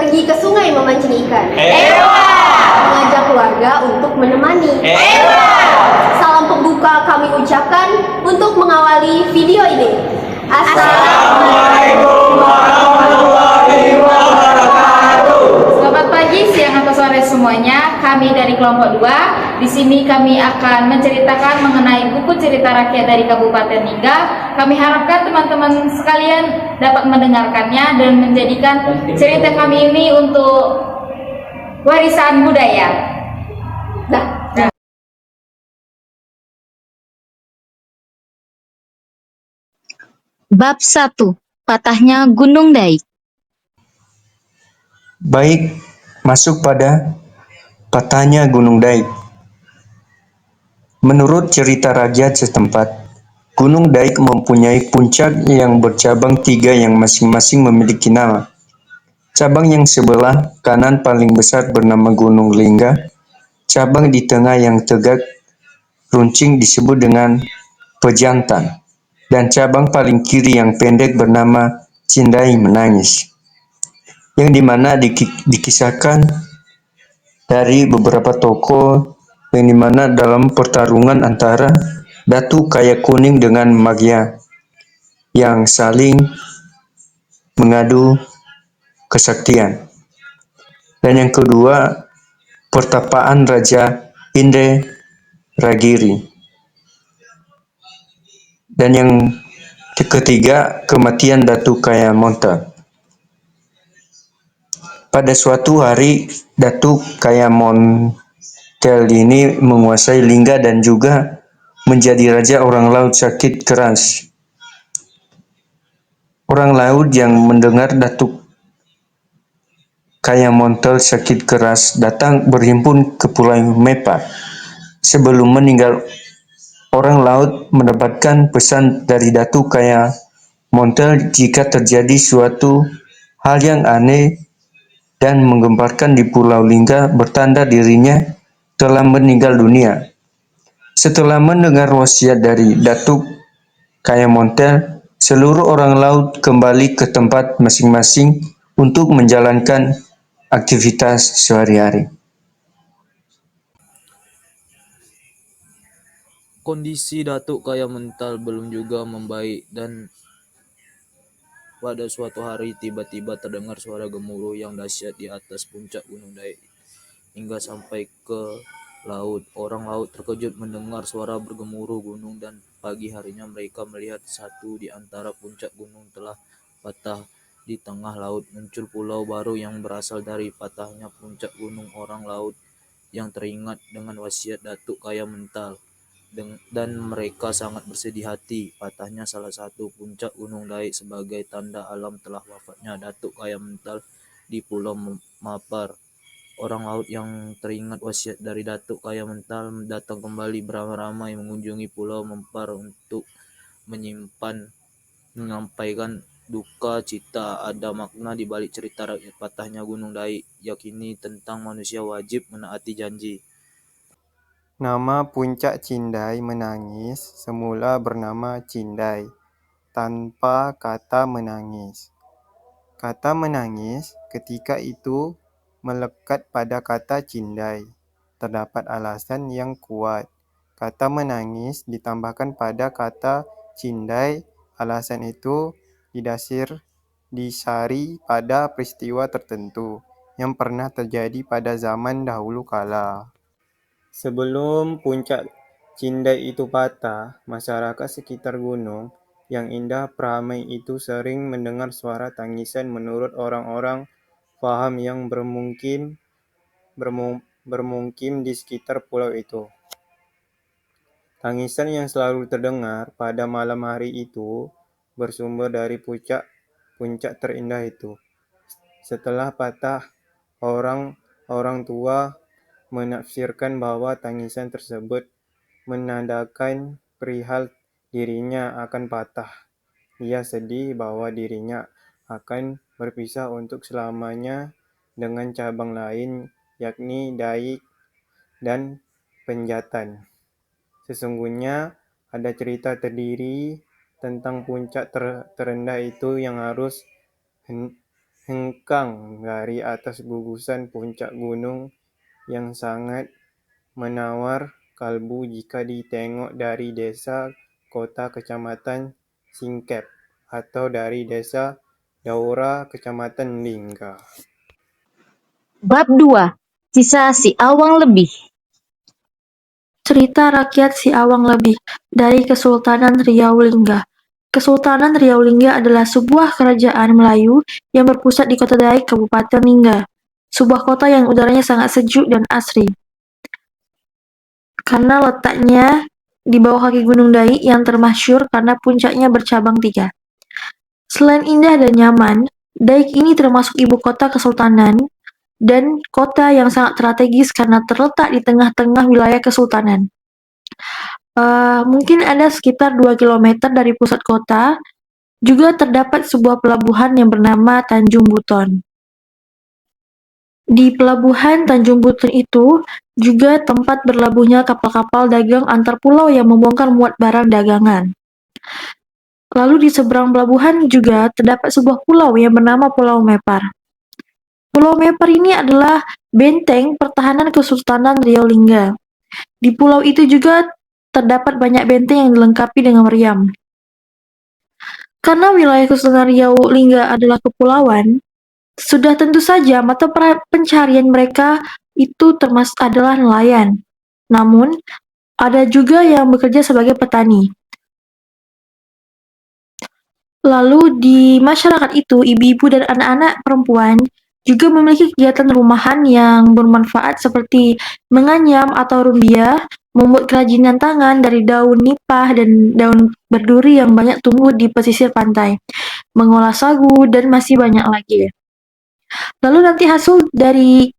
Pergi ke sungai memancing ikan. Ewa! Mengajak keluarga untuk menemani. Ewa! Salam pembuka kami ucapkan untuk mengawali video ini. Assalamualaikum warahmatullahi wabarakatuh. Selamat pagi, siang atau sore semuanya. Kami dari kelompok 2. Di sini kami akan menceritakan mengenai buku cerita rakyat dari Kabupaten Ningga. Kami harapkan teman-teman sekalian dapat mendengarkannya dan menjadikan cerita kami ini untuk warisan budaya. Nah. Bab 1. Patahnya Gunung Daik. Baik, masuk pada patahnya Gunung Daik. Menurut cerita rakyat setempat, Gunung Daik mempunyai puncak yang bercabang 3 yang masing-masing memiliki nama. Cabang yang sebelah kanan paling besar bernama Gunung Lingga, cabang di tengah yang tegak runcing disebut dengan Pejantan, dan cabang paling kiri yang pendek bernama Cindai Menangis, yang dimana dikisahkan dari beberapa tokoh, yang dimana dalam pertarungan antara Datu Kayak Kuning dengan Magya yang saling mengadu kesaktian. Dan yang kedua, pertapaan Raja Inde Ragiri. Dan yang ketiga, kematian Datu Kaya Monta. Pada suatu hari, Datu Kaya Montel ini menguasai Lingga dan juga menjadi raja orang laut sakit keras. Orang laut yang mendengar Datu Kaya Montel sakit keras datang berhimpun ke Pulau Mepa. Sebelum meninggal, orang laut mendapatkan pesan dari Datu Kaya Montel jika terjadi suatu hal yang aneh dan menggemparkan di Pulau Lingga, bertanda dirinya telah meninggal dunia. Setelah mendengar wasiat dari Datuk Kaya Montel, seluruh orang laut kembali ke tempat masing-masing untuk menjalankan aktivitas sehari-hari. Kondisi Datuk Kaya Mental belum juga membaik dan pada suatu hari tiba-tiba terdengar suara gemuruh yang dahsyat di atas puncak Gunung Daik. Hingga sampai ke laut, orang laut terkejut mendengar suara bergemuruh gunung dan pagi harinya mereka melihat satu di antara puncak gunung telah patah. Di tengah laut muncul pulau baru yang berasal dari patahnya puncak gunung. Orang laut yang teringat dengan wasiat Datuk Kaya Mental dan mereka sangat bersedih hati. Patahnya salah satu puncak Gunung Daik sebagai tanda alam telah wafatnya Datuk Kaya Mental di Pulau Mapar. Orang laut yang teringat wasiat dari Datuk Kaya Mental datang kembali beramai-ramai mengunjungi Pulau Mempar untuk menyampaikan duka cita. Ada makna di balik cerita rakyat patahnya Gunung Daik, yakini tentang manusia wajib menaati janji. Nama puncak Cindai Menangis semula bernama Cindai, tanpa kata menangis. Kata menangis ketika itu melekat pada kata Cindai. Terdapat alasan yang kuat. Kata menangis ditambahkan pada kata Cindai. Alasan itu disari pada peristiwa tertentu yang pernah terjadi pada zaman dahulu kala. Sebelum puncak Cindai itu patah, masyarakat sekitar gunung yang indah peramai itu sering mendengar suara tangisan menurut orang-orang faham yang bermukim di sekitar pulau itu. Tangisan yang selalu terdengar pada malam hari itu bersumber dari puncak terindah itu. Setelah patah, orang tua menafsirkan bahwa tangisan tersebut menandakan perihal dirinya akan patah. Ia sedih bahwa dirinya akan berpisah untuk selamanya dengan cabang lain, yakni Daik dan Penjatan. Sesungguhnya ada cerita terdiri tentang puncak terendah itu yang harus hengkang dari atas gugusan puncak gunung yang sangat menawar kalbu jika ditengok dari desa, kota, kecamatan Singkep, atau dari desa Daura, kecamatan Lingga. Bab 2. Kisah Si Awang Lebih. Cerita Rakyat Si Awang Lebih dari Kesultanan Riau Lingga. Kesultanan Riau Lingga adalah sebuah kerajaan Melayu yang berpusat di Kota Daik, Kabupaten Lingga. Sebuah kota yang udaranya sangat sejuk dan asri. Karena letaknya di bawah kaki Gunung Daik yang termasyhur karena puncaknya bercabang 3. Selain indah dan nyaman, Daik ini termasuk ibu kota kesultanan dan kota yang sangat strategis karena terletak di tengah-tengah wilayah kesultanan. Mungkin ada sekitar 2 km dari pusat kota, juga terdapat sebuah pelabuhan yang bernama Tanjung Buton. Di pelabuhan Tanjung Buton itu juga tempat berlabuhnya kapal-kapal dagang antar pulau yang membongkar muat barang dagangan. Lalu di seberang pelabuhan juga terdapat sebuah pulau yang bernama Pulau Mepar. Pulau Mepar ini adalah benteng pertahanan Kesultanan Riau Lingga. Di pulau itu juga terdapat banyak benteng yang dilengkapi dengan meriam. Karena wilayah Kesultanan Riau Lingga adalah kepulauan, sudah tentu saja mata pencarian mereka itu termasuk adalah nelayan. Namun, ada juga yang bekerja sebagai petani. Lalu di masyarakat itu, ibu-ibu dan anak-anak perempuan juga memiliki kegiatan rumahan yang bermanfaat seperti menganyam atau rumbia, membuat kerajinan tangan dari daun nipah dan daun berduri yang banyak tumbuh di pesisir pantai, mengolah sagu, dan masih banyak lagi. Lalu nanti hasil dari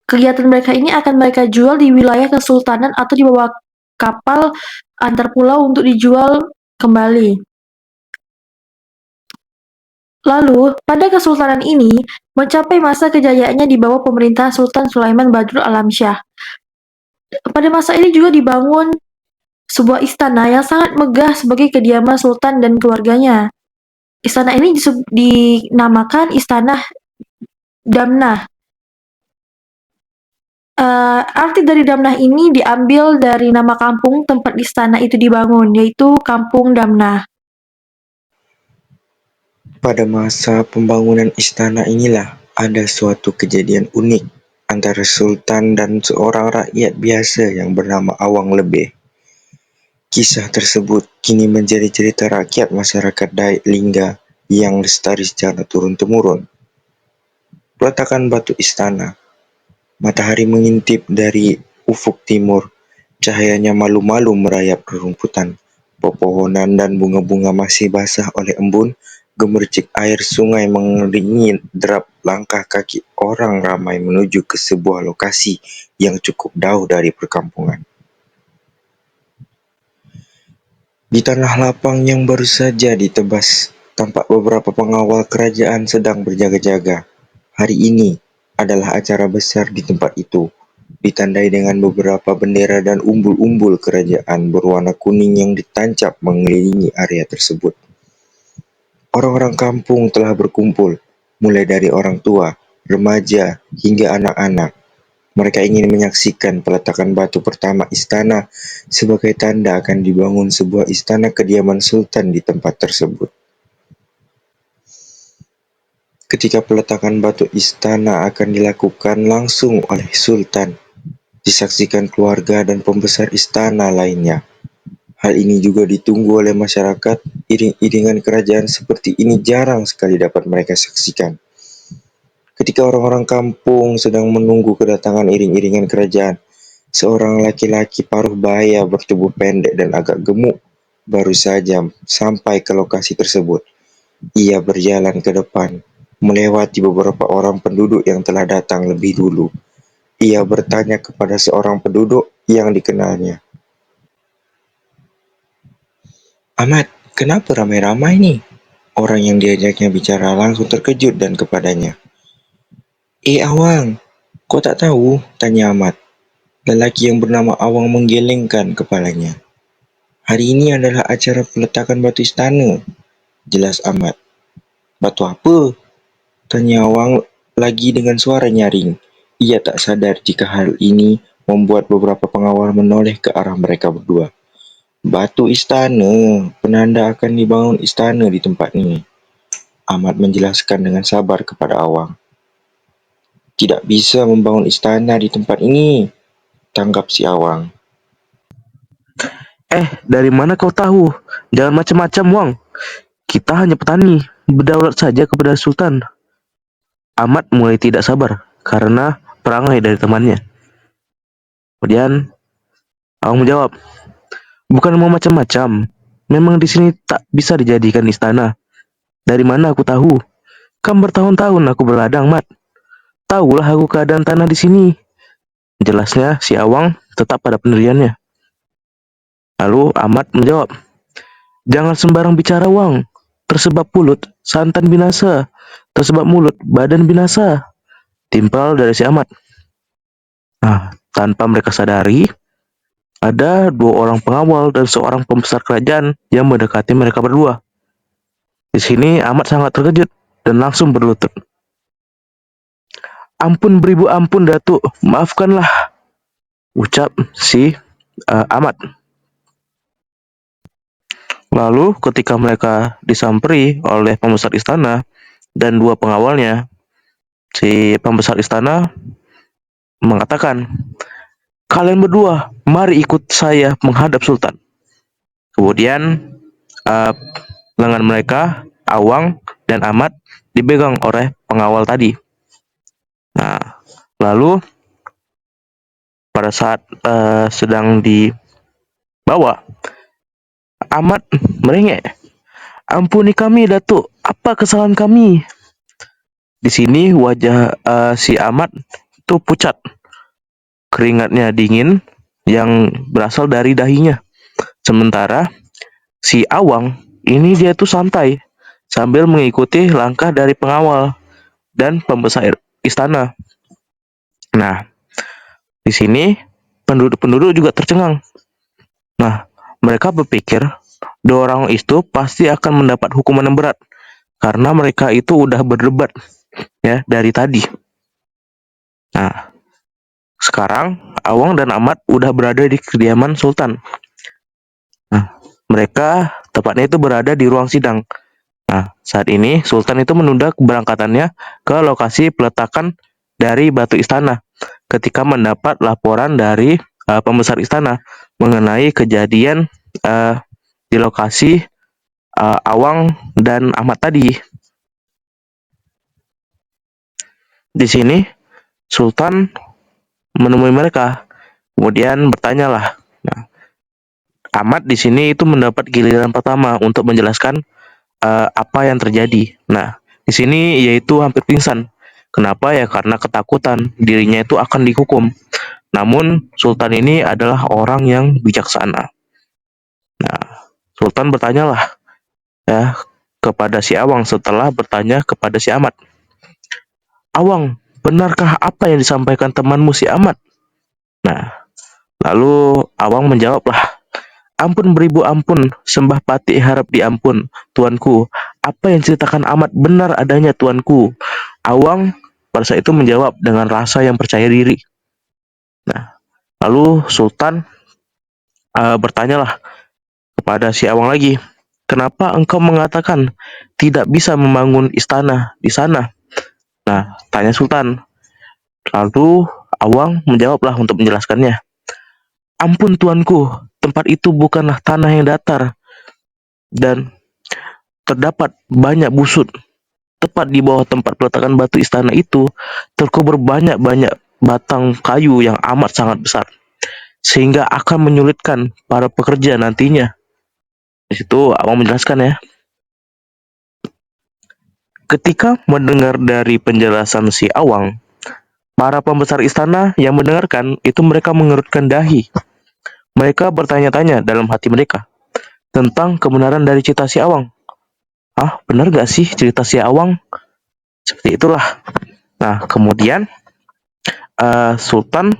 kegiatan mereka ini akan mereka jual di wilayah kesultanan atau dibawa kapal antar pulau untuk dijual kembali. Lalu, pada kesultanan ini mencapai masa kejayaannya di bawah pemerintahan Sultan Sulaiman Badrul Alam Syah. Pada masa ini juga dibangun sebuah istana yang sangat megah sebagai kediaman sultan dan keluarganya. Istana ini dinamakan Istana Damnah. Arti dari Damnah ini diambil dari nama kampung tempat istana itu dibangun, yaitu Kampung Damnah. Pada masa pembangunan istana inilah ada suatu kejadian unik antara sultan dan seorang rakyat biasa yang bernama Awang Lebih. Kisah tersebut kini menjadi cerita rakyat masyarakat Daik Lingga yang lestari secara turun-temurun. Peletakan batu istana. Matahari mengintip dari ufuk timur. Cahayanya malu-malu merayap rerumputan. Pepohonan dan bunga-bunga masih basah oleh embun. Gemercik air sungai mengiringi derap langkah kaki orang ramai menuju ke sebuah lokasi yang cukup jauh dari perkampungan. Di tanah lapang yang baru saja ditebas, tampak beberapa pengawal kerajaan sedang berjaga-jaga. Hari ini adalah acara besar di tempat itu, ditandai dengan beberapa bendera dan umbul-umbul kerajaan berwarna kuning yang ditancap mengelilingi area tersebut. Orang-orang kampung telah berkumpul, mulai dari orang tua, remaja, hingga anak-anak. Mereka ingin menyaksikan peletakan batu pertama istana sebagai tanda akan dibangun sebuah istana kediaman sultan di tempat tersebut. Ketika peletakan batu istana akan dilakukan langsung oleh sultan, disaksikan keluarga dan pembesar istana lainnya. Hal ini juga ditunggu oleh masyarakat. Iring-iringan kerajaan seperti ini jarang sekali dapat mereka saksikan. Ketika orang-orang kampung sedang menunggu kedatangan iring-iringan kerajaan, seorang laki-laki paruh baya bertubuh pendek dan agak gemuk baru saja sampai ke lokasi tersebut. Ia berjalan ke depan, melewati beberapa orang penduduk yang telah datang lebih dulu. Ia bertanya kepada seorang penduduk yang dikenalnya. "Ahmad, kenapa ramai-ramai nih?" Orang yang diajaknya bicara langsung terkejut dan kepadanya. Awang, kau tak tahu?" tanya Ahmad. Lelaki yang bernama Awang menggelengkan kepalanya. "Hari ini adalah acara peletakan batu istana," jelas Ahmad. "Batu apa?" Tanya Wang lagi dengan suara nyaring. Ia tak sadar jika hal ini membuat beberapa pengawal menoleh ke arah mereka berdua. Batu istana, penanda akan dibangun istana di tempat ini. Ahmad menjelaskan dengan sabar kepada Awang. Tidak bisa membangun istana di tempat ini, tanggap si Awang. Dari mana kau tahu? Jangan macam-macam, Wang. Kita hanya petani, berdaulat saja kepada Sultan. Ahmad mulai tidak sabar karena perangai dari temannya. Kemudian Awang menjawab, bukan mau macam-macam. Memang di sini tak bisa dijadikan istana. Dari mana aku tahu? Kan bertahun-tahun aku berladang, Mat. Tahulah aku keadaan tanah di sini. Jelasnya si Awang tetap pada pendiriannya. Lalu Ahmad menjawab, jangan sembarang bicara, Wang. Tersebab mulut, santan binasa. Tersebab mulut, badan binasa. Timpal dari si Ahmad. Nah, tanpa mereka sadari, ada 2 orang pengawal dan seorang pembesar kerajaan yang mendekati mereka berdua. Di sini Ahmad sangat terkejut dan langsung berlutut. Ampun beribu ampun, Datuk. Maafkanlah, ucap si Ahmad. Lalu ketika mereka disamperi oleh pembesar istana dan 2 pengawalnya, si pembesar istana mengatakan, kalian berdua, mari ikut saya menghadap Sultan. Kemudian lengan mereka, Awang dan Ahmad, dipegang oleh pengawal tadi. Nah, lalu pada saat sedang dibawa, Ahmad merengek, ampuni kami, Datuk. Apa kesalahan kami? Di sini wajah si Ahmad itu pucat. Keringatnya dingin yang berasal dari dahinya. Sementara si Awang ini dia tuh santai sambil mengikuti langkah dari pengawal dan pembesar istana. Nah, di sini penduduk-penduduk juga tercengang. Nah, mereka berpikir 2 orang itu pasti akan mendapat hukuman yang berat karena mereka itu udah berdebat ya dari tadi. Nah, sekarang Awang dan Ahmad udah berada di kediaman Sultan. Nah, mereka tepatnya itu berada di ruang sidang. Nah, saat ini Sultan itu menunda keberangkatannya ke lokasi peletakan dari batu istana ketika mendapat laporan dari pembesar istana mengenai kejadian di lokasi Awang dan Ahmad tadi. Di sini Sultan menemui mereka, kemudian bertanyalah. Nah, Ahmad di sini itu mendapat giliran pertama untuk menjelaskan apa yang terjadi. Nah, di sini yaitu hampir pingsan. Kenapa ya? Karena ketakutan dirinya itu akan dihukum. Namun Sultan ini adalah orang yang bijaksana. Nah, Sultan bertanyalah ya kepada si Awang setelah bertanya kepada si Ahmad. Awang, benarkah apa yang disampaikan temanmu si Ahmad? Nah, lalu Awang menjawablah, ampun beribu ampun, sembah pati harap diampun, tuanku. Apa yang ceritakan Ahmad benar adanya, tuanku. Awang pada saat itu menjawab dengan rasa yang percaya diri. Nah, lalu Sultan bertanyalah kepada si Awang lagi, kenapa engkau mengatakan tidak bisa membangun istana di sana? Nah, tanya Sultan. Lalu Awang menjawablah untuk menjelaskannya. Ampun tuanku, tempat itu bukanlah tanah yang datar dan terdapat banyak busut. Tepat di bawah tempat peletakan batu istana itu terkubur banyak-banyak batang kayu yang amat sangat besar, sehingga akan menyulitkan para pekerja nantinya. Di situ Awang menjelaskan ya. Ketika mendengar dari penjelasan si Awang, para pembesar istana yang mendengarkan itu mereka mengerutkan dahi. Mereka bertanya-tanya dalam hati mereka tentang kebenaran dari cerita si Awang. Benar gak sih cerita si Awang? Seperti itulah. Nah, kemudian Sultan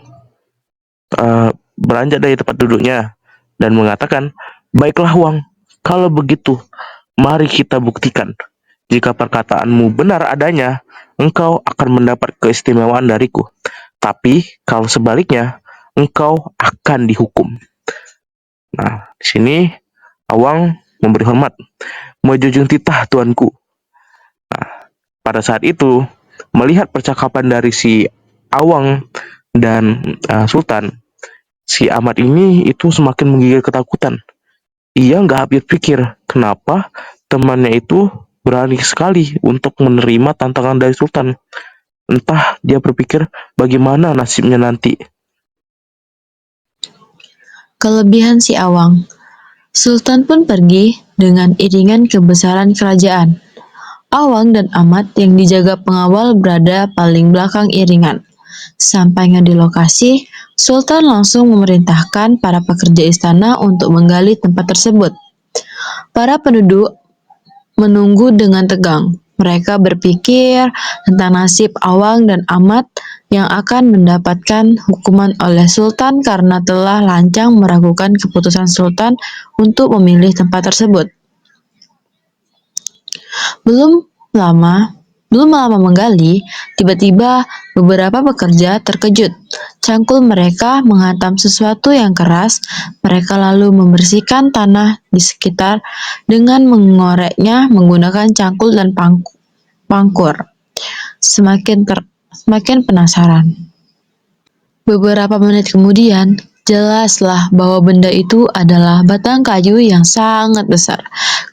beranjak dari tempat duduknya dan mengatakan, baiklah Wang, kalau begitu mari kita buktikan Jika perkataanmu benar adanya, engkau akan mendapat keistimewaan dariku. Tapi kalau sebaliknya, engkau akan dihukum. Nah, di sini Awang memberi hormat. Menjunjung titah tuanku. Pada saat itu, melihat percakapan dari si Awang dan Sultan, si Ahmad ini itu semakin menggigil ketakutan. Ia nggak habis pikir kenapa temannya itu berani sekali untuk menerima tantangan dari Sultan. Entah dia berpikir bagaimana nasibnya nanti. Kelebihan si Awang. Sultan pun pergi dengan iringan kebesaran kerajaan. Awang dan Ahmad yang dijaga pengawal berada paling belakang iringan. Sampainya di lokasi, Sultan langsung memerintahkan para pekerja istana untuk menggali tempat tersebut. Para penduduk menunggu dengan tegang. Mereka berpikir tentang nasib Awang dan Ahmad yang akan mendapatkan hukuman oleh Sultan karena telah lancang meragukan keputusan Sultan untuk memilih tempat tersebut. Belum lama menggali, tiba-tiba beberapa pekerja terkejut. Cangkul mereka menghantam sesuatu yang keras. Mereka lalu membersihkan tanah di sekitar dengan mengoreknya menggunakan cangkul dan pangkur. Semakin penasaran. Beberapa menit kemudian, jelaslah bahwa benda itu adalah batang kayu yang sangat besar.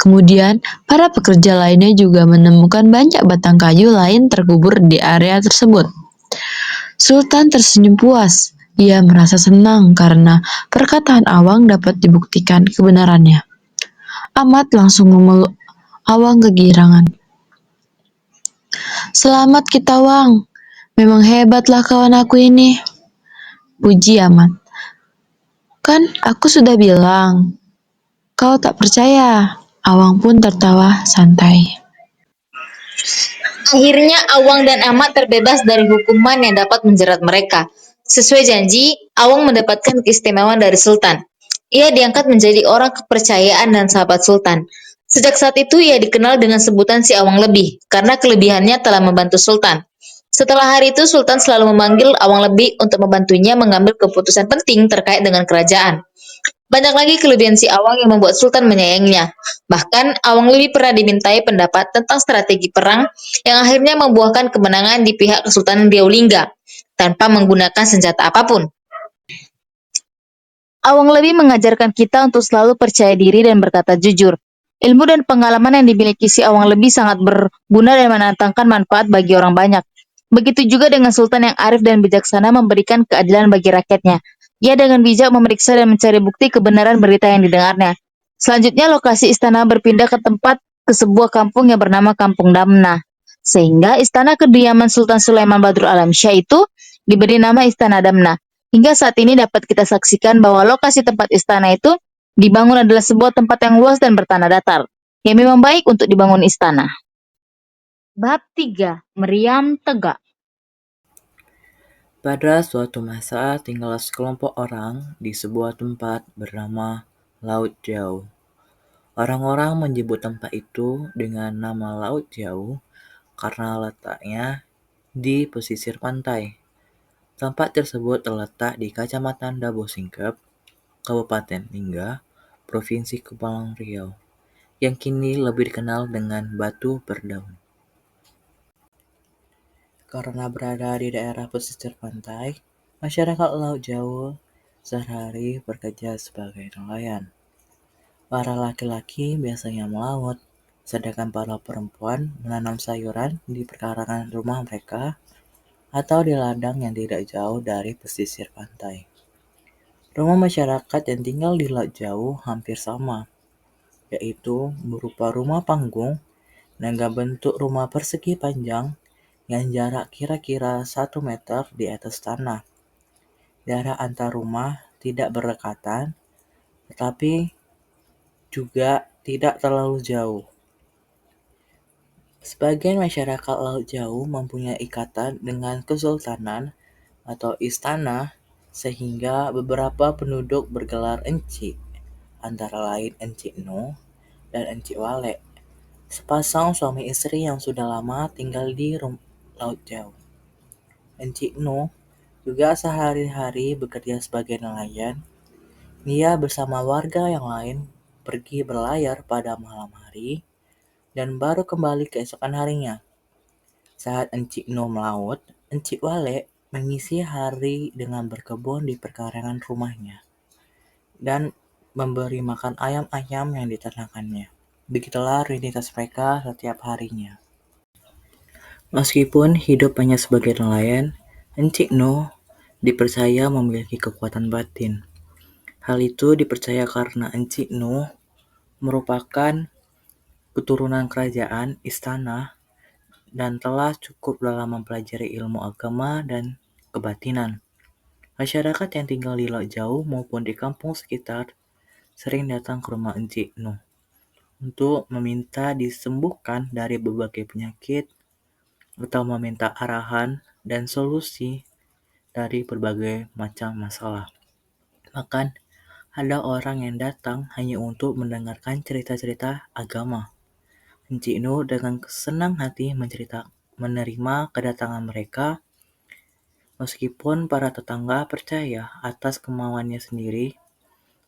Kemudian, para pekerja lainnya juga menemukan banyak batang kayu lain terkubur di area tersebut. Sultan tersenyum puas. Ia merasa senang karena perkataan Awang dapat dibuktikan kebenarannya. Ahmad langsung memeluk Awang kegirangan. "Selamat kita, Wang. Memang hebatlah kawan aku ini," puji Ahmad. "Kan aku sudah bilang. Kau tak percaya." Awang pun tertawa santai. Akhirnya Awang dan Ahmad terbebas dari hukuman yang dapat menjerat mereka. Sesuai janji, Awang mendapatkan keistimewaan dari Sultan. Ia diangkat menjadi orang kepercayaan dan sahabat Sultan. Sejak saat itu ia dikenal dengan sebutan si Awang Lebih, karena kelebihannya telah membantu Sultan. Setelah hari itu, Sultan selalu memanggil Awang Lebih untuk membantunya mengambil keputusan penting terkait dengan kerajaan. Banyak lagi kelebihan si Awang yang membuat Sultan menyayanginya. Bahkan, Awang Lebih pernah dimintai pendapat tentang strategi perang yang akhirnya membuahkan kemenangan di pihak Kesultanan Riau Lingga tanpa menggunakan senjata apapun. Awang Lebih mengajarkan kita untuk selalu percaya diri dan berkata jujur. Ilmu dan pengalaman yang dimiliki si Awang Lebih sangat berguna dan mendatangkan manfaat bagi orang banyak. Begitu juga dengan Sultan yang arif dan bijaksana memberikan keadilan bagi rakyatnya. Ia dengan bijak memeriksa dan mencari bukti kebenaran berita yang didengarnya. Selanjutnya lokasi istana berpindah ke sebuah kampung yang bernama Kampung Damna. Sehingga istana kediaman Sultan Sulaiman Badrul Alam Syah itu diberi nama Istana Damna. Hingga saat ini dapat kita saksikan bahwa lokasi tempat istana itu dibangun adalah sebuah tempat yang luas dan bertanah datar, yang memang baik untuk dibangun istana. Bab 3. Meriam Tegak. Pada suatu masa tinggallah sekelompok orang di sebuah tempat bernama Laut Jauh. Orang-orang menyebut tempat itu dengan nama Laut Jauh karena letaknya di pesisir pantai. Tempat tersebut terletak di Kecamatan Dabo Singkep, Kabupaten Lingga, Provinsi Kepulauan Riau, yang kini lebih dikenal dengan Batu Berdaun. Karena berada di daerah pesisir pantai, masyarakat Laut Jauh sehari-hari bekerja sebagai nelayan. Para laki-laki biasanya melaut, sedangkan para perempuan menanam sayuran di perkarangan rumah mereka atau di ladang yang tidak jauh dari pesisir pantai. Rumah masyarakat yang tinggal di Laut Jauh hampir sama, yaitu berupa rumah panggung dengan bentuk rumah persegi panjang yang jarak kira-kira 1 meter di atas tanah. Jarak antar rumah tidak berdekatan, tetapi juga tidak terlalu jauh. Sebagian masyarakat Laut Jauh mempunyai ikatan dengan kesultanan atau istana, sehingga beberapa penduduk bergelar Encik, antara lain Encik No dan Encik Wale. Sepasang suami istri yang sudah lama tinggal di Laut Jauh. Encik Nuh juga sehari-hari bekerja sebagai nelayan. Dia bersama warga yang lain pergi berlayar pada malam hari dan baru kembali keesokan harinya. Saat Encik Nuh melaut, Encik Wale mengisi hari dengan berkebun di perkarangan rumahnya dan memberi makan ayam-ayam yang diternakannya. Begitulah rutinitas mereka setiap harinya. Meskipun hidup hanya sebagai nelayan, Encik Nuh dipercaya memiliki kekuatan batin. Hal itu dipercaya karena Encik Nuh merupakan keturunan kerajaan istana dan telah cukup dalam mempelajari ilmu agama dan kebatinan. Masyarakat yang tinggal di Laut Jauh maupun di kampung sekitar sering datang ke rumah Encik Nuh untuk meminta disembuhkan dari berbagai penyakit atau meminta arahan dan solusi dari berbagai macam masalah. Bahkan ada orang yang datang hanya untuk mendengarkan cerita-cerita agama. Encik Nuh dengan senang hati menerima kedatangan mereka, meskipun para tetangga percaya atas kemauannya sendiri.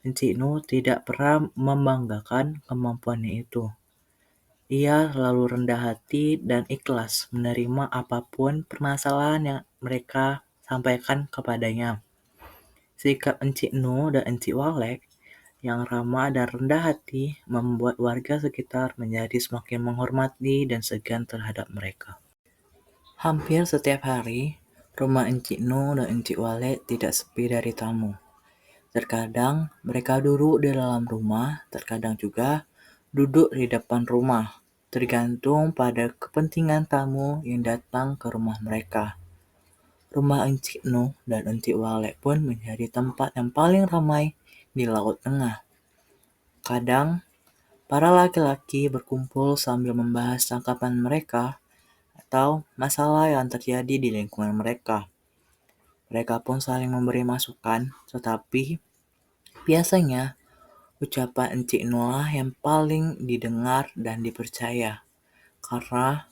Encik Nuh tidak pernah membanggakan kemampuannya itu. Ia selalu rendah hati dan ikhlas menerima apapun permasalahan yang mereka sampaikan kepadanya. Sikap Encik Nuh dan Encik Wale yang ramah dan rendah hati membuat warga sekitar menjadi semakin menghormati dan segan terhadap mereka. Hampir setiap hari, rumah Encik Nuh dan Encik Wale tidak sepi dari tamu. Terkadang mereka duduk di dalam rumah, terkadang juga duduk di depan rumah, tergantung pada kepentingan tamu yang datang ke rumah mereka. Rumah Encik Nuh dan Encik Wale pun menjadi tempat yang paling ramai di Laut Tengah. Kadang, para laki-laki berkumpul sambil membahas tangkapan mereka atau masalah yang terjadi di lingkungan mereka. Mereka pun saling memberi masukan, tetapi biasanya ucapan Encik Nuh lah yang paling didengar dan dipercaya, karena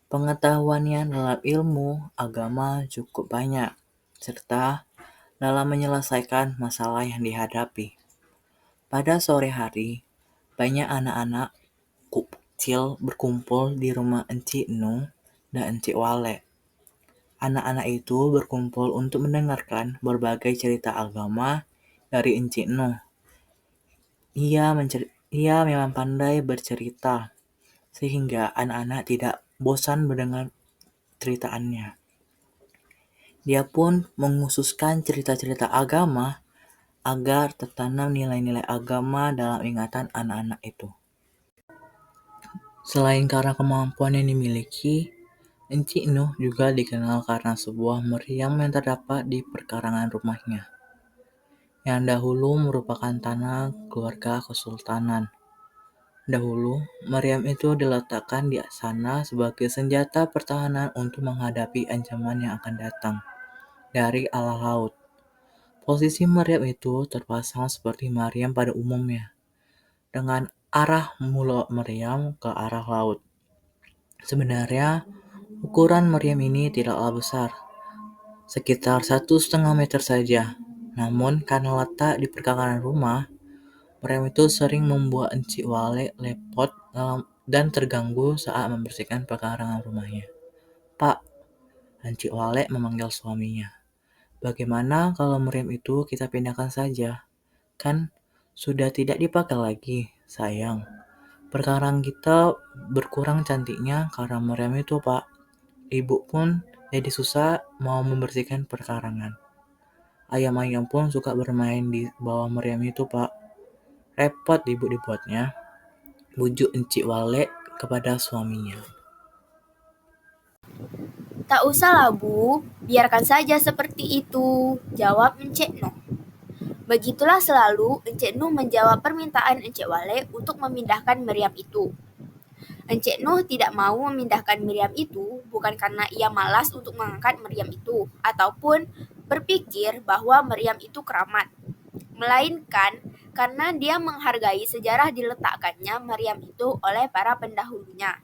pengetahuannya dalam ilmu agama cukup banyak, serta dalam menyelesaikan masalah yang dihadapi. Pada sore hari, banyak anak-anak kecil berkumpul di rumah Encik Nuh dan Encik Wale. Anak-anak itu berkumpul untuk mendengarkan berbagai cerita agama dari Encik Nuh. Ia memang pandai bercerita, sehingga anak-anak tidak bosan mendengar ceritaannya. Dia pun menghususkan cerita-cerita agama agar tertanam nilai-nilai agama dalam ingatan anak-anak itu. Selain karena kemampuan yang dimiliki, Encik Nuh juga dikenal karena sebuah meriam yang terdapat di perkarangan rumahnya, yang dahulu merupakan tanah keluarga kesultanan. Dahulu, meriam itu diletakkan di sana sebagai senjata pertahanan untuk menghadapi ancaman yang akan datang dari arah laut. Posisi meriam itu terpasang seperti meriam pada umumnya, dengan arah mulut meriam ke arah laut. Sebenarnya, ukuran meriam ini tidaklah besar, sekitar 1,5 meter saja. Namun, karena letak di perkarangan rumah, meriam itu sering membuat Encik Wale lepot dan terganggu saat membersihkan perkarangan rumahnya. "Pak," Encik Wale memanggil suaminya, "bagaimana kalau meriam itu kita pindahkan saja? Kan sudah tidak dipakai lagi, sayang. Perkarangan kita berkurang cantiknya karena meriam itu, Pak. Ibu pun jadi susah mau membersihkan perkarangan. Ayam-ayam pun suka bermain di bawah meriam itu, Pak. Repot ibu dibuatnya," bujuk Encik Wale kepada suaminya. Tak usahlah Bu, biarkan saja seperti itu, jawab Encik Nuh. Begitulah selalu Encik Nuh menjawab permintaan Encik Wale untuk memindahkan meriam itu. Encik Nuh tidak mau memindahkan meriam itu bukan karena ia malas untuk mengangkat meriam itu ataupun berpikir bahwa meriam itu keramat, melainkan karena dia menghargai sejarah diletakkannya Maryam itu oleh para pendahulunya.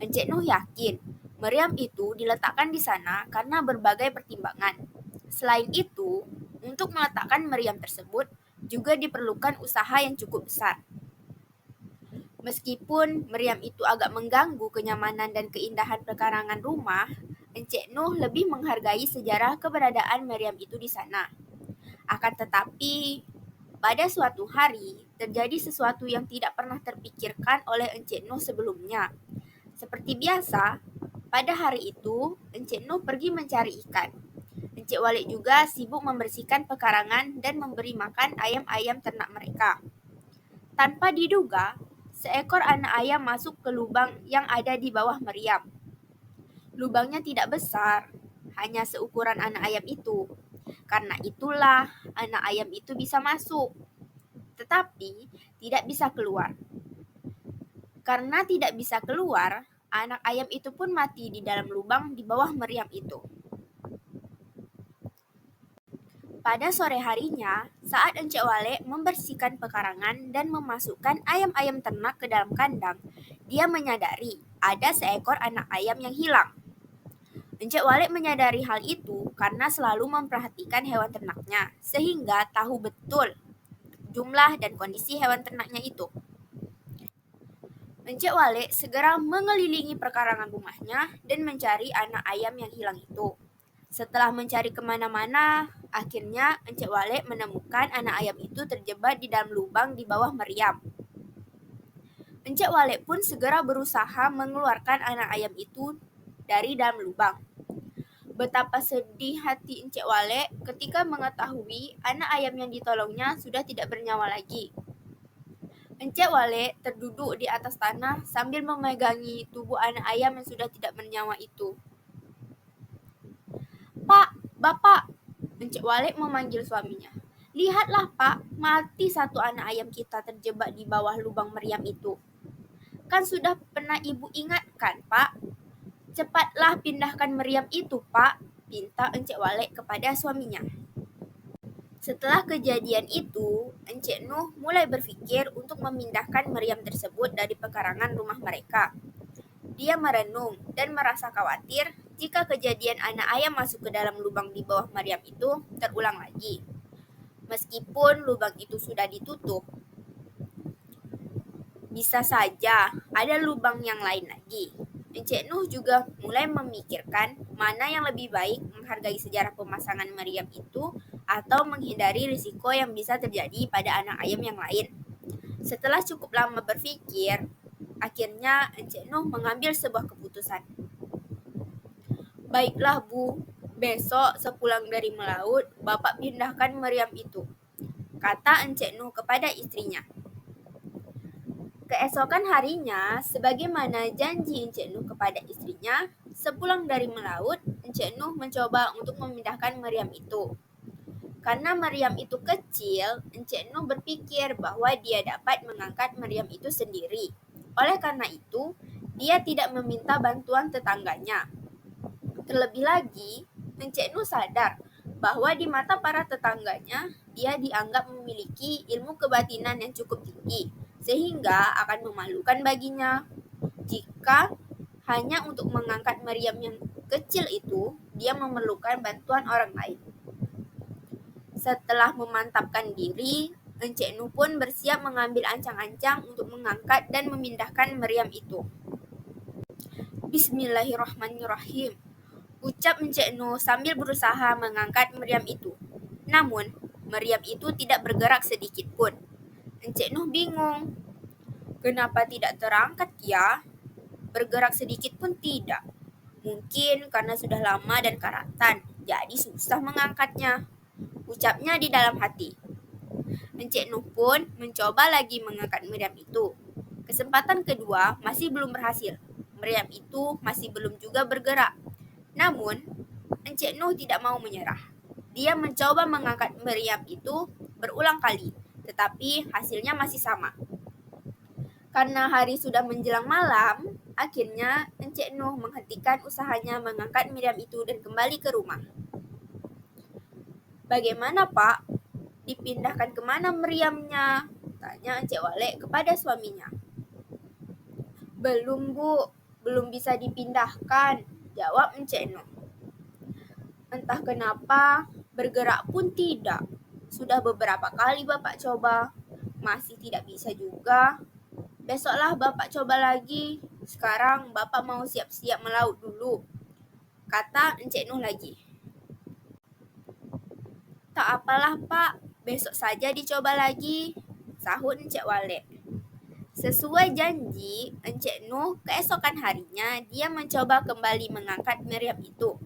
Encik Nuh yakin Maryam itu diletakkan di sana karena berbagai pertimbangan. Selain itu, untuk meletakkan Maryam tersebut juga diperlukan usaha yang cukup besar. Meskipun Maryam itu agak mengganggu kenyamanan dan keindahan pekarangan rumah, Encik Nuh lebih menghargai sejarah keberadaan Maryam itu di sana. Akan tetapi, pada suatu hari terjadi sesuatu yang tidak pernah terpikirkan oleh Encik Nuh sebelumnya. Seperti biasa, pada hari itu Encik Nuh pergi mencari ikan. Encik Walid juga sibuk membersihkan pekarangan dan memberi makan ayam-ayam ternak mereka. Tanpa diduga, seekor anak ayam masuk ke lubang yang ada di bawah Maryam. Lubangnya tidak besar, hanya seukuran anak ayam itu. Karena itulah anak ayam itu bisa masuk, tetapi tidak bisa keluar. Karena tidak bisa keluar, anak ayam itu pun mati di dalam lubang di bawah Maryam itu. Pada sore harinya, saat Encik Walek membersihkan pekarangan dan memasukkan ayam-ayam ternak ke dalam kandang, dia menyadari ada seekor anak ayam yang hilang. Encik Walek menyadari hal itu karena selalu memperhatikan hewan ternaknya, sehingga tahu betul jumlah dan kondisi hewan ternaknya itu. Encik Walek segera mengelilingi perkarangan rumahnya dan mencari anak ayam yang hilang itu. Setelah mencari kemana-mana, akhirnya Encik Walek menemukan anak ayam itu terjebak di dalam lubang di bawah Maryam. Encik Walek pun segera berusaha mengeluarkan anak ayam itu dari dalam lubang. Betapa sedih hati Encik Walek ketika mengetahui anak ayam yang ditolongnya sudah tidak bernyawa lagi. Encik Walek terduduk di atas tanah sambil memegangi tubuh anak ayam yang sudah tidak bernyawa itu. "Pak, Bapak!" Encik Walek memanggil suaminya. "Lihatlah, Pak, mati satu anak ayam kita terjebak di bawah lubang Maryam itu. Kan sudah pernah Ibu ingatkan, Pak. Cepatlah pindahkan Maryam itu, Pak," pinta Encik Walek kepada suaminya. Setelah kejadian itu, Encik Nuh mulai berpikir untuk memindahkan Maryam tersebut dari pekarangan rumah mereka. Dia merenung dan merasa khawatir jika kejadian anak ayam masuk ke dalam lubang di bawah Maryam itu terulang lagi. Meskipun lubang itu sudah ditutup, bisa saja ada lubang yang lain lagi. Encik Nuh juga mulai memikirkan mana yang lebih baik, menghargai sejarah pemasangan Maryam itu atau menghindari risiko yang bisa terjadi pada anak ayam yang lain. Setelah cukup lama berpikir, akhirnya Encik Nuh mengambil sebuah keputusan. "Baiklah, Bu. Besok sepulang dari melaut, Bapak pindahkan Maryam itu," kata Encik Nuh kepada istrinya. Keesokan harinya, sebagaimana janji Encik Nuh kepada istrinya, sepulang dari melaut, Encik Nuh mencoba untuk memindahkan Maryam itu. Karena Maryam itu kecil, Encik Nuh berpikir bahwa dia dapat mengangkat Maryam itu sendiri. Oleh karena itu, dia tidak meminta bantuan tetangganya. Terlebih lagi, Encik Nuh sadar bahwa di mata para tetangganya, dia dianggap memiliki ilmu kebatinan yang cukup tinggi, sehingga akan memalukan baginya jika hanya untuk mengangkat Maryam yang kecil itu, dia memerlukan bantuan orang lain. Setelah memantapkan diri, Encik Nuh pun bersiap mengambil ancang-ancang untuk mengangkat dan memindahkan Maryam itu. "Bismillahirrahmanirrahim," ucap Encik Nuh sambil berusaha mengangkat Maryam itu. Namun, Maryam itu tidak bergerak sedikit pun. Encik Nuh bingung. Kenapa tidak terangkat ya? Bergerak sedikit pun tidak. Mungkin karena sudah lama dan karatan, jadi susah mengangkatnya, ucapnya di dalam hati. Encik Nuh pun mencoba lagi mengangkat Maryam itu. Kesempatan kedua masih belum berhasil. Maryam itu masih belum juga bergerak. Namun, Encik Nuh tidak mau menyerah. Dia mencoba mengangkat Maryam itu berulang kali, tetapi hasilnya masih sama. Karena hari sudah menjelang malam, akhirnya Encik Nuh menghentikan usahanya mengangkat Maryam itu dan kembali ke rumah. "Bagaimana, Pak?" Dipindahkan kemana meriamnya? Tanya Encik Walek kepada suaminya. Belum, Bu. Belum bisa dipindahkan, jawab Encik Noh. Entah kenapa, bergerak pun tidak. Sudah beberapa kali Bapak coba, masih tidak bisa juga. Besoklah Bapak coba lagi. Sekarang Bapak mau siap-siap melaut dulu, kata Encik Nuh lagi. Tak apalah Pak, besok saja dicoba lagi, sahut Encik Walek. Sesuai janji, Encik Nuh keesokan harinya dia mencoba kembali mengangkat meriam itu.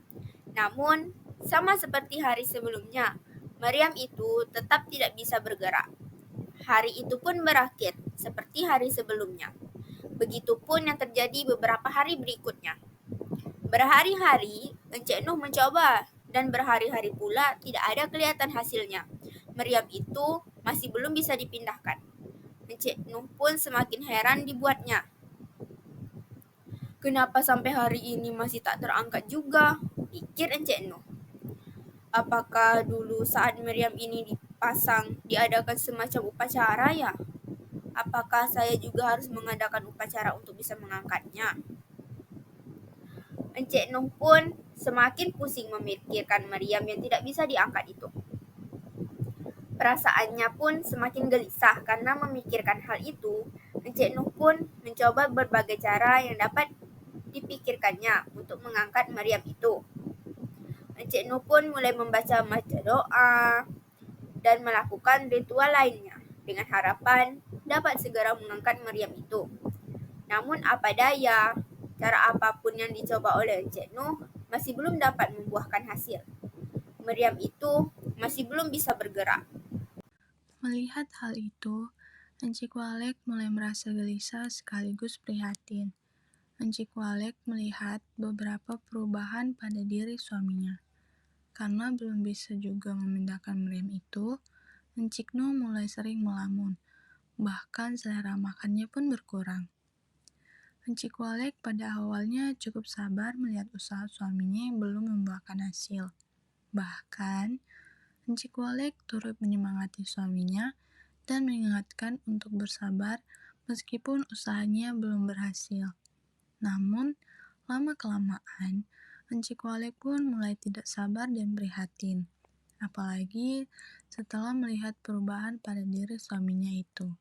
Namun, sama seperti hari sebelumnya, meriam itu tetap tidak bisa bergerak. Hari itu pun berakhir, seperti hari sebelumnya. Begitupun yang terjadi beberapa hari berikutnya. Berhari-hari, Encik Nuh mencoba, dan berhari-hari pula tidak ada kelihatan hasilnya. Meriam itu masih belum bisa dipindahkan. Encik Nuh pun semakin heran dibuatnya. Kenapa sampai hari ini masih tak terangkat juga? Pikir Encik Nuh. Apakah dulu saat meriam ini dipasang diadakan semacam upacara ya? Apakah saya juga harus mengadakan upacara untuk bisa mengangkatnya? Encik Nuh pun semakin pusing memikirkan meriam yang tidak bisa diangkat itu. Perasaannya pun semakin gelisah karena memikirkan hal itu. Encik Nuh pun mencoba berbagai cara yang dapat dipikirkannya untuk mengangkat meriam itu. Encik Nuh pun mulai membaca doa dan melakukan ritual lainnya dengan harapan dapat segera mengangkat meriam itu. Namun apa daya, cara apapun yang dicoba oleh Encik Nuh masih belum dapat membuahkan hasil. Meriam itu masih belum bisa bergerak. Melihat hal itu, Encik Walek mulai merasa gelisah sekaligus prihatin. Encik Walek melihat beberapa perubahan pada diri suaminya. Karena belum bisa juga memindahkan meriam itu, Encik Nuh mulai sering melamun. Bahkan selera makannya pun berkurang. Encik Walek pada awalnya cukup sabar melihat usaha suaminya yang belum membuahkan hasil. Bahkan, Encik Walek turut menyemangati suaminya dan mengingatkan untuk bersabar meskipun usahanya belum berhasil. Namun, lama-kelamaan, Encik Walek pun mulai tidak sabar dan prihatin. Apalagi setelah melihat perubahan pada diri suaminya itu.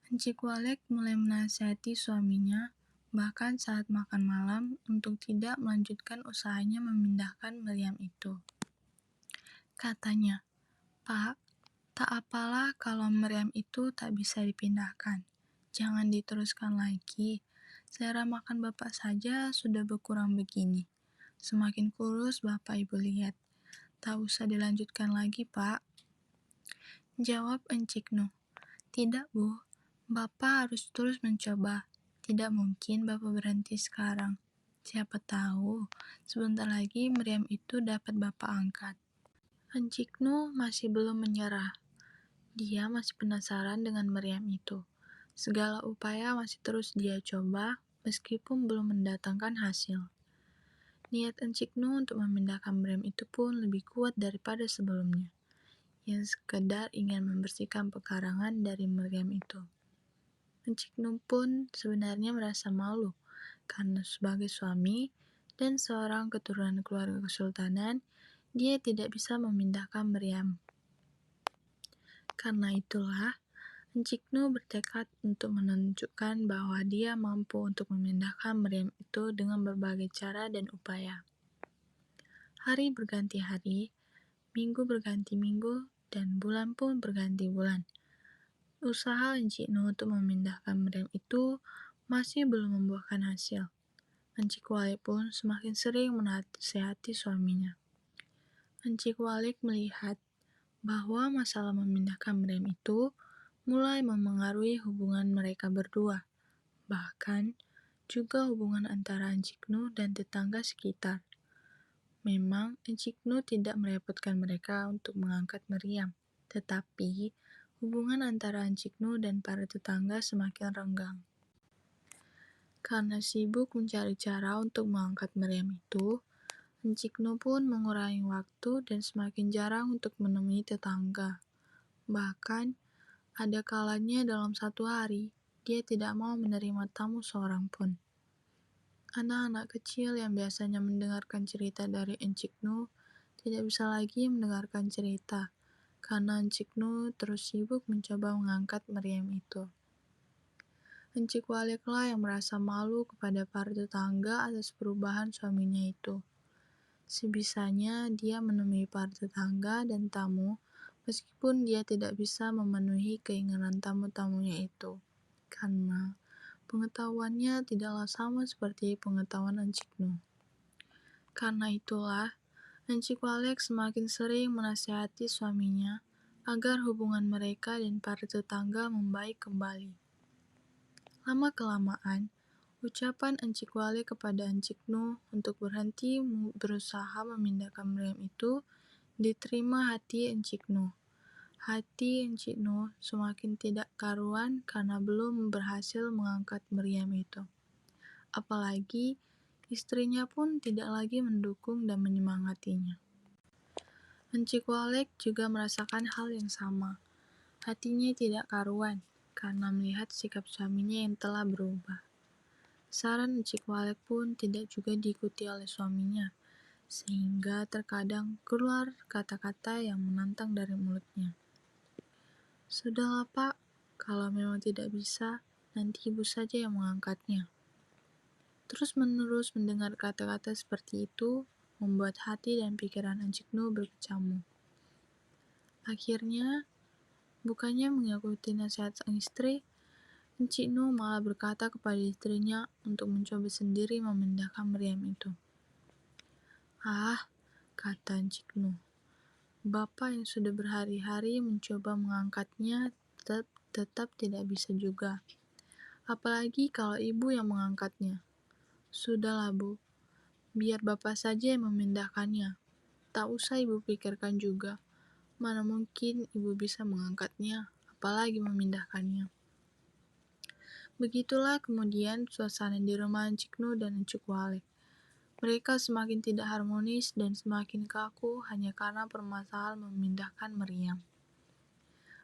Encik Walek mulai menasihati suaminya, bahkan saat makan malam, untuk tidak melanjutkan usahanya memindahkan meriam itu. Katanya, Pak, tak apalah kalau meriam itu tak bisa dipindahkan. Jangan diteruskan lagi. Selera makan Bapak saja sudah berkurang begini. Semakin kurus Bapak Ibu lihat. Tak usah dilanjutkan lagi, Pak. Jawab Encik Nuh. Tidak, Bu. Bapak harus terus mencoba. Tidak mungkin Bapak berhenti sekarang. Siapa tahu, sebentar lagi meriam itu dapat Bapak angkat. Encik Nuh masih belum menyerah. Dia masih penasaran dengan meriam itu. Segala upaya masih terus dia coba, meskipun belum mendatangkan hasil. Niat Encik Nuh untuk memindahkan meriam itu pun lebih kuat daripada sebelumnya. Yang sekedar ingin membersihkan pekarangan dari meriam itu. Encik Nuh pun sebenarnya merasa malu, karena sebagai suami dan seorang keturunan keluarga kesultanan, dia tidak bisa memindahkan meriam. Karena itulah, Encik Nuh bertekad untuk menunjukkan bahwa dia mampu untuk memindahkan meriam itu dengan berbagai cara dan upaya. Hari berganti hari, minggu berganti minggu, dan bulan pun berganti bulan. Usaha Encik Nuh untuk memindahkan meriam itu masih belum membuahkan hasil. Encik Walek pun semakin sering menasihati suaminya. Encik Walek melihat bahwa masalah memindahkan meriam itu mulai memengaruhi hubungan mereka berdua, bahkan juga hubungan antara Encik Nuh dan tetangga sekitar. Memang Encik Nuh tidak merepotkan mereka untuk mengangkat meriam, tetapi hubungan antara Encik Nuh dan para tetangga semakin renggang. Karena sibuk mencari cara untuk mengangkat meriam itu, Enciknu pun mengurangi waktu dan semakin jarang untuk menemui tetangga. Bahkan, ada kalanya dalam satu hari, dia tidak mau menerima tamu seorang pun. Anak-anak kecil yang biasanya mendengarkan cerita dari Enciknu tidak bisa lagi mendengarkan cerita, karena Enciknu terus sibuk mencoba mengangkat meriam itu. Encik Waleklah yang merasa malu kepada para tetangga atas perubahan suaminya itu. Sebisanya dia menemui para tetangga dan tamu, meskipun dia tidak bisa memenuhi keinginan tamu-tamunya itu, karena pengetahuannya tidaklah sama seperti pengetahuan Enciknu. Karena itulah, Encik Walek semakin sering menasihati suaminya agar hubungan mereka dan para tetangga membaik kembali. Lama-kelamaan, ucapan Encik Walek kepada Enciknu untuk berhenti berusaha memindahkan meriam itu diterima hati Enciknu. Hati Enciknu semakin tidak karuan karena belum berhasil mengangkat meriam itu. Apalagi, istrinya pun tidak lagi mendukung dan menyemangatinya. Encik Walek juga merasakan hal yang sama. Hatinya tidak karuan karena melihat sikap suaminya yang telah berubah. Saran Encik Walek pun tidak juga diikuti oleh suaminya, sehingga terkadang keluar kata-kata yang menantang dari mulutnya. Sudahlah Pak, kalau memang tidak bisa, nanti Ibu saja yang mengangkatnya. Terus-menerus mendengar kata-kata seperti itu membuat hati dan pikiran Enciknu berkecamuk. Akhirnya, bukannya mengikuti nasihat sang istri, Enciknu malah berkata kepada istrinya untuk mencoba sendiri memindahkan meriam itu. Ah, kata Enciknu, Bapak yang sudah berhari-hari mencoba mengangkatnya tetap tidak bisa juga. Apalagi kalau Ibu yang mengangkatnya. Sudahlah Bu, biar Bapak saja yang memindahkannya. Tak usah Ibu pikirkan juga. Mana mungkin Ibu bisa mengangkatnya, apalagi memindahkannya. Begitulah kemudian suasana di rumah Enciknu dan Encik Walek. Mereka semakin tidak harmonis dan semakin kaku hanya karena permasalahan memindahkan meriam.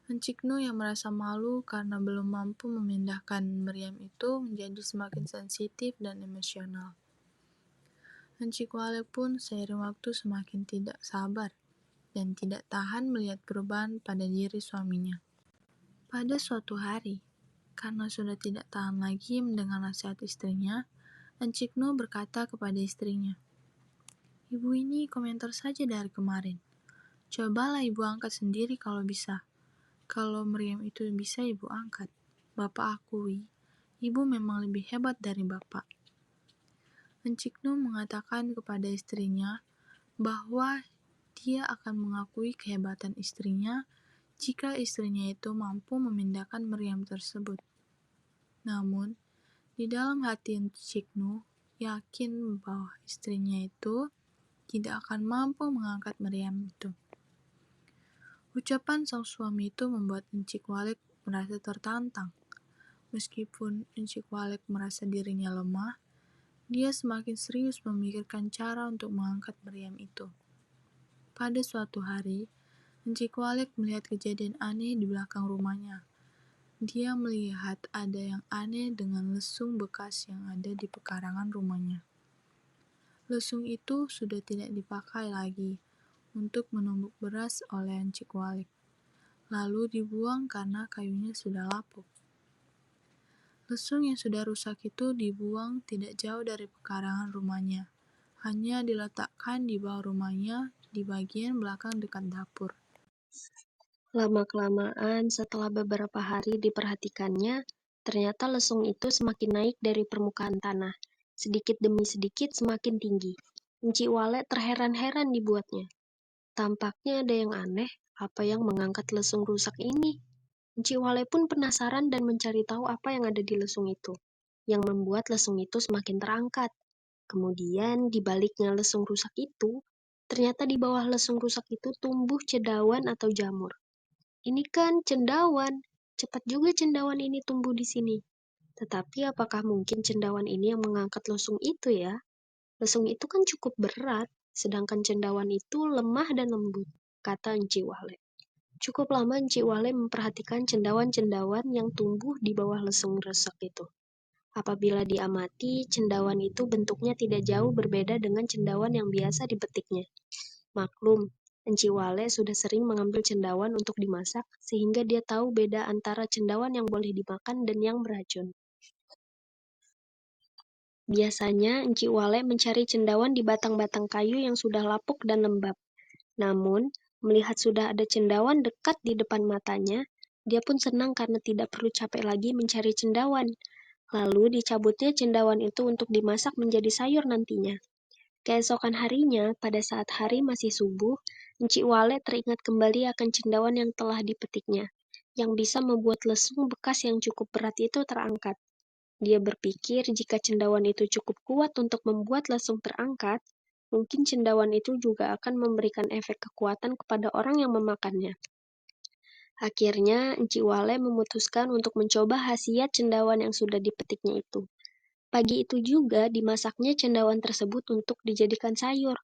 Enciknu yang merasa malu karena belum mampu memindahkan meriam itu menjadi semakin sensitif dan emosional. Encik Walek pun seiring waktu semakin tidak sabar dan tidak tahan melihat perubahan pada diri suaminya. Pada suatu hari, karena sudah tidak tahan lagi mendengar nasihat istrinya, Enciknu berkata kepada istrinya, Ibu ini komentar saja dari kemarin. Cobalah Ibu angkat sendiri kalau bisa. Kalau meriam itu bisa Ibu angkat, Bapak akui, Ibu memang lebih hebat dari Bapak. Enciknu mengatakan kepada istrinya bahwa dia akan mengakui kehebatan istrinya jika istrinya itu mampu memindahkan meriam tersebut. Namun, di dalam hati Enciknu yakin bahwa istrinya itu tidak akan mampu mengangkat meriam itu. Ucapan sang suami itu membuat Encik Walek merasa tertantang. Meskipun Encik Walek merasa dirinya lemah, dia semakin serius memikirkan cara untuk mengangkat meriam itu. Pada suatu hari, Encik Walek melihat kejadian aneh di belakang rumahnya. Dia melihat ada yang aneh dengan lesung bekas yang ada di pekarangan rumahnya. Lesung itu sudah tidak dipakai lagi untuk menumbuk beras oleh Encik Walek, lalu dibuang karena kayunya sudah lapuk. Lesung yang sudah rusak itu dibuang tidak jauh dari pekarangan rumahnya, hanya diletakkan di bawah rumahnya di bagian belakang dekat dapur. Lama-kelamaan, setelah beberapa hari diperhatikannya, ternyata lesung itu semakin naik dari permukaan tanah. Sedikit demi sedikit semakin tinggi. Encik Walek terheran-heran dibuatnya. Tampaknya ada yang aneh, apa yang mengangkat lesung rusak ini? Encik Walek pun penasaran dan mencari tahu apa yang ada di lesung itu, yang membuat lesung itu semakin terangkat. Kemudian, di baliknya lesung rusak itu, ternyata di bawah lesung rusak itu tumbuh cendawan atau jamur. Ini kan cendawan, cepat juga cendawan ini tumbuh di sini. Tetapi apakah mungkin cendawan ini yang mengangkat lesung itu ya? Lesung itu kan cukup berat, sedangkan cendawan itu lemah dan lembut, kata Enci Wale. Cukup lama Enci Wale memperhatikan cendawan-cendawan yang tumbuh di bawah lesung resek itu. Apabila diamati, cendawan itu bentuknya tidak jauh berbeda dengan cendawan yang biasa dipetiknya. Maklum, Enci Wale sudah sering mengambil cendawan untuk dimasak, sehingga dia tahu beda antara cendawan yang boleh dimakan dan yang beracun. Biasanya, Enci Wale mencari cendawan di batang-batang kayu yang sudah lapuk dan lembab. Namun, melihat sudah ada cendawan dekat di depan matanya, dia pun senang karena tidak perlu capek lagi mencari cendawan. Lalu dicabutnya cendawan itu untuk dimasak menjadi sayur nantinya. Keesokan harinya, pada saat hari masih subuh, Enci Wale teringat kembali akan cendawan yang telah dipetiknya, yang bisa membuat lesung bekas yang cukup berat itu terangkat. Dia berpikir jika cendawan itu cukup kuat untuk membuat lesung terangkat, mungkin cendawan itu juga akan memberikan efek kekuatan kepada orang yang memakannya. Akhirnya, Enci Wale memutuskan untuk mencoba khasiat cendawan yang sudah dipetiknya itu. Pagi itu juga dimasaknya cendawan tersebut untuk dijadikan sayur.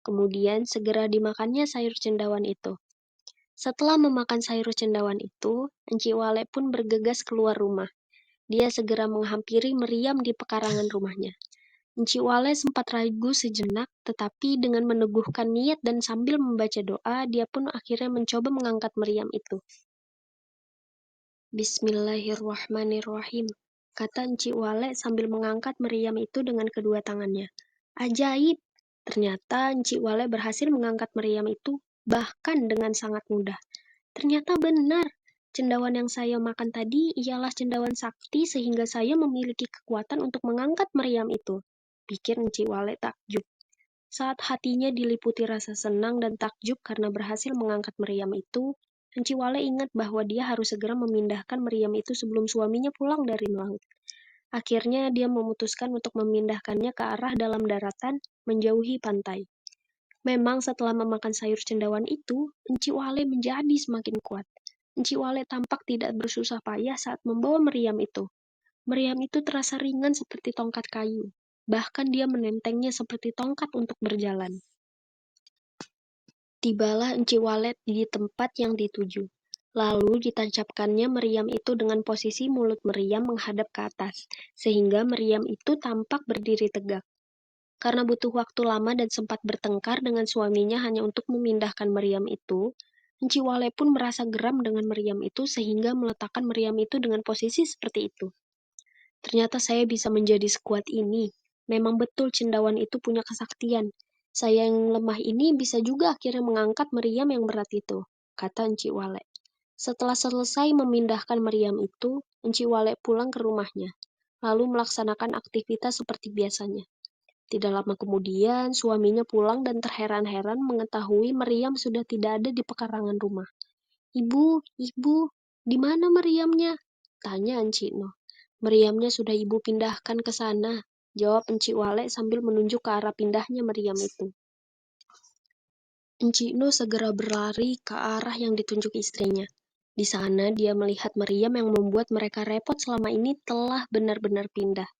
Kemudian segera dimakannya sayur cendawan itu. Setelah memakan sayur cendawan itu, Enci Wale pun bergegas keluar rumah. Dia segera menghampiri meriam di pekarangan rumahnya. Enci Wale sempat ragu sejenak, tetapi dengan meneguhkan niat dan sambil membaca doa, dia pun akhirnya mencoba mengangkat meriam itu. Bismillahirrahmanirrahim, kata Enci Wale sambil mengangkat meriam itu dengan kedua tangannya. Ajaib! Ternyata Enci Wale berhasil mengangkat meriam itu, bahkan dengan sangat mudah. Ternyata benar, cendawan yang saya makan tadi ialah cendawan sakti sehingga saya memiliki kekuatan untuk mengangkat meriam itu, pikir Enci Wale takjub. Saat hatinya diliputi rasa senang dan takjub karena berhasil mengangkat meriam itu, Enci Wale ingat bahwa dia harus segera memindahkan meriam itu sebelum suaminya pulang dari laut. Akhirnya dia memutuskan untuk memindahkannya ke arah dalam daratan, menjauhi pantai. Memang setelah memakan sayur cendawan itu, Enci Wale menjadi semakin kuat. Enci Wale tampak tidak bersusah payah saat membawa meriam itu. Meriam itu terasa ringan seperti tongkat kayu. Bahkan dia menentengnya seperti tongkat untuk berjalan. Tibalah Enci Wale di tempat yang dituju. Lalu ditancapkannya meriam itu dengan posisi mulut meriam menghadap ke atas, sehingga meriam itu tampak berdiri tegak. Karena butuh waktu lama dan sempat bertengkar dengan suaminya hanya untuk memindahkan meriam itu, Enci Wale pun merasa geram dengan meriam itu sehingga meletakkan meriam itu dengan posisi seperti itu. Ternyata saya bisa menjadi sekuat ini. Memang betul cendawan itu punya kesaktian. Saya yang lemah ini bisa juga akhirnya mengangkat meriam yang berat itu, kata Enci Wale. Setelah selesai memindahkan meriam itu, Enci Wale pulang ke rumahnya, lalu melaksanakan aktivitas seperti biasanya. Tidak lama kemudian, suaminya pulang dan terheran-heran mengetahui meriam sudah tidak ada di pekarangan rumah. Ibu, di mana meriamnya? Tanya Enci Noh. Meriamnya sudah ibu pindahkan ke sana, jawab Enci Wale sambil menunjuk ke arah pindahnya meriam itu. Enci Noh segera berlari ke arah yang ditunjuk istrinya. Di sana dia melihat meriam yang membuat mereka repot selama ini telah benar-benar pindah.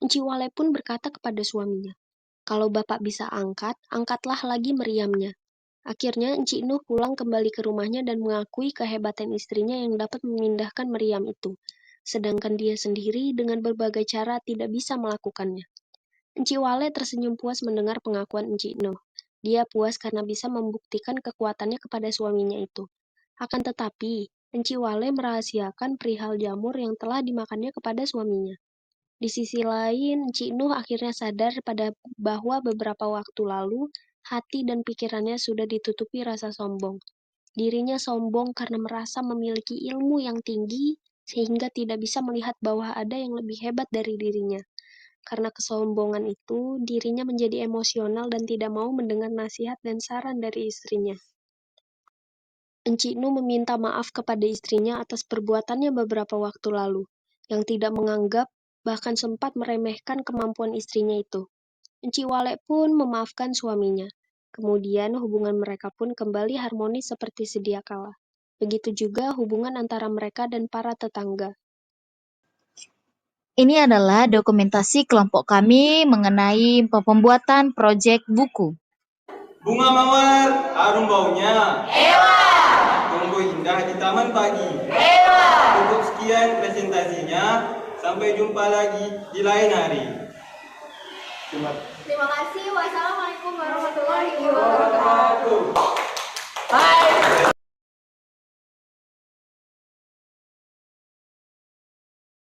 Enci Wale pun berkata kepada suaminya, kalau bapak bisa angkat, angkatlah lagi meriamnya. Akhirnya Enci Nuh pulang kembali ke rumahnya dan mengakui kehebatan istrinya yang dapat memindahkan meriam itu, sedangkan dia sendiri dengan berbagai cara tidak bisa melakukannya. Enci Wale tersenyum puas mendengar pengakuan Enci Nuh. Dia puas karena bisa membuktikan kekuatannya kepada suaminya itu. Akan tetapi, Enci Wale merahasiakan perihal jamur yang telah dimakannya kepada suaminya. Di sisi lain, Enci Nuh akhirnya sadar bahwa beberapa waktu lalu, hati dan pikirannya sudah ditutupi rasa sombong. Dirinya sombong karena merasa memiliki ilmu yang tinggi, sehingga tidak bisa melihat bahwa ada yang lebih hebat dari dirinya. Karena kesombongan itu, dirinya menjadi emosional dan tidak mau mendengar nasihat dan saran dari istrinya. Enci Nuh meminta maaf kepada istrinya atas perbuatannya beberapa waktu lalu, yang tidak menganggap bahkan sempat meremehkan kemampuan istrinya itu. Enci Wale pun memaafkan suaminya. Kemudian hubungan mereka pun kembali harmonis seperti sedia kala. Begitu juga hubungan antara mereka dan para tetangga. Ini adalah dokumentasi kelompok kami mengenai pembuatan proyek buku. Bunga mawar, harum baunya. Tumbuh indah di taman pagi. Cukup sekian presentasinya. Sampai jumpa lagi di lain hari. Terima kasih. Wassalamualaikum warahmatullahi wabarakatuh.